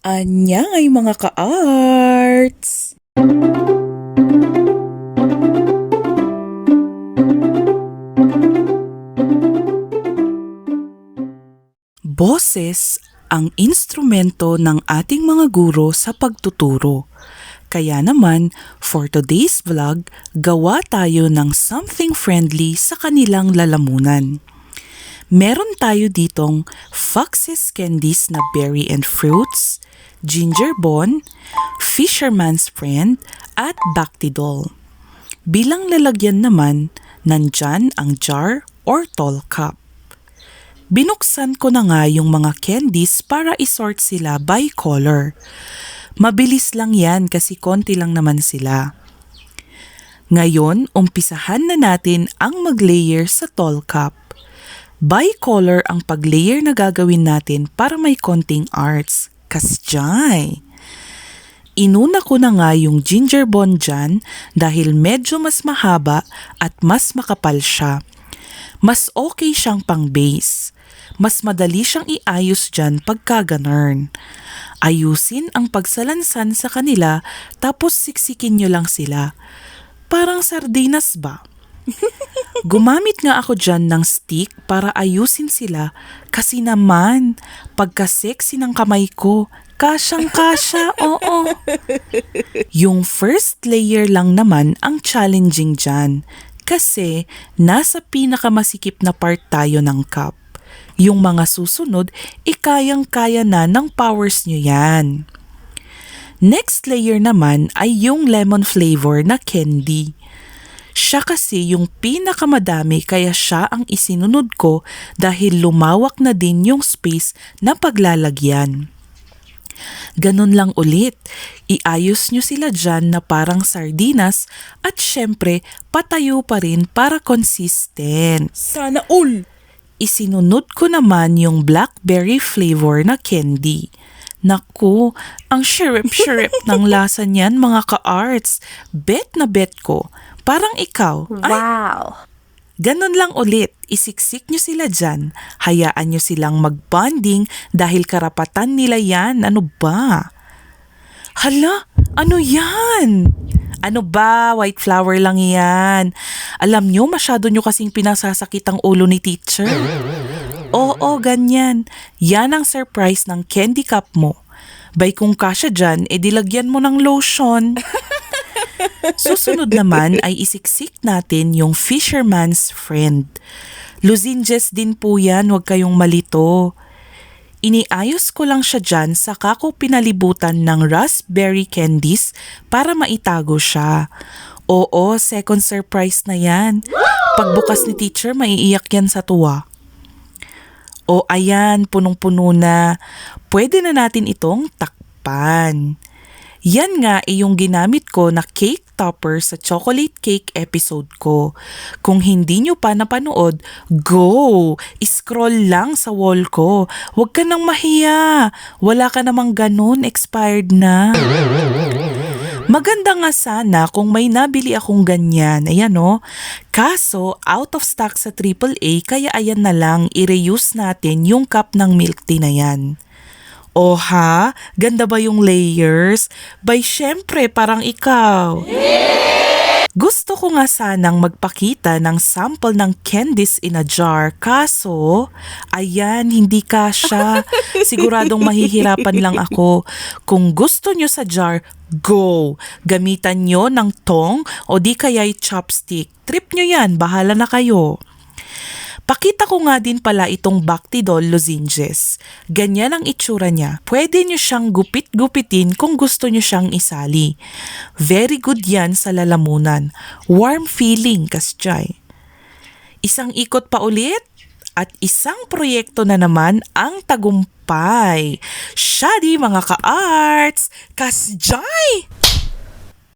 Anyay mga ka-arts! Boses ang instrumento ng ating mga guro sa pagtuturo. Kaya naman, for today's vlog, gawa tayo ng something friendly sa kanilang lalamunan. Meron tayo ditong Fox's Candies na berry and fruits, ginger bon, fisherman's friend, at Bactidol. Bilang lalagyan naman, nandyan ang jar or tall cup. Binuksan ko na nga yung mga candies para isort sila by color. Mabilis lang yan kasi konti lang naman sila. Ngayon, umpisahan na natin ang mag-layer sa tall cup. By color ang pag-layer na gagawin natin para may konting arts. Kasjay! Inuna ko na nga yung ginger bon dyan dahil medyo mas mahaba at mas makapal siya. Mas okay siyang pang base. Mas madali siyang iayos dyan pagka ganun. Ayusin ang pagsalansan sa kanila tapos siksikin nyo lang sila. Parang sardinas ba? Gumamit nga ako dyan ng stick para ayusin sila kasi naman pagka-sexy ng kamay ko, kasyang-kasya, oo. Yung first layer lang naman ang challenging dyan kasi nasa pinakamasikip na part tayo ng cup. Yung mga susunod, kayang-kaya na ng powers nyo yan. Next layer naman ay yung lemon flavor na candy. Siya kasi yung pinakamadami kaya siya ang isinunod ko dahil lumawak na din yung space na paglalagyan. Ganun lang ulit, iayos nyo sila dyan na parang sardinas at syempre patayo pa rin para consistent. Sana all! Isinunod ko naman yung blackberry flavor na candy. Naku, ang syrup-syrup ng lasa niyan mga ka-arts. Bet na bet ko. Parang ikaw. Wow! Ganun lang ulit, isiksik nyo sila dyan. Hayaan nyo silang mag-bonding dahil karapatan nila yan. Ano ba? Hala, ano yan? Ano ba? White flower lang yan. Alam nyo, masyado nyo kasing pinasasakit ang ulo ni teacher. Oo, ganyan. Yan ang surprise ng candy cup mo. Bay kung kasya dyan, dilagyan mo ng lotion. Susunod naman ay isiksik natin yung fisherman's friend. Lozenges din po yan, huwag kayong malito. Iniayos ko lang siya dyan saka ko pinalibutan ng raspberry candies para maitago siya. Oo, second surprise na yan. Pagbukas ni teacher, maiiyak yan sa tuwa. O ayan, punong-puno na. Pwede na natin itong takpan. Yan nga yung ginamit ko na cake topper sa chocolate cake episode ko. Kung hindi nyo pa napanood, go! Scroll lang sa wall ko. Huwag ka nang mahiya. Wala ka namang ganun, expired na. Maganda nga sana kung may nabili akong ganyan. Ayan o. Kaso, out of stock sa AAA kaya ayan na lang, i-reuse natin yung cup ng milk tea na yan. O ha? Ganda ba yung layers? Bay, syempre, parang ikaw. Gusto ko nga sanang magpakita ng sample ng candies in a jar. Kaso, ayan, hindi kasya. Siguradong mahihirapan lang ako. Kung gusto nyo sa jar, go! Gamitan nyo ng tong o di kaya'y chopstick. Trip nyo yan, bahala na kayo. Pakita ko nga din pala itong Bactidol lozenges. Ganyan ang itsura niya. Pwede nyo siyang gupit-gupitin kung gusto nyo siyang isali. Very good yan sa lalamunan. Warm feeling, kasjay. Isang ikot pa ulit at isang proyekto na naman ang tagumpay. Siya di mga ka-arts, kasjay!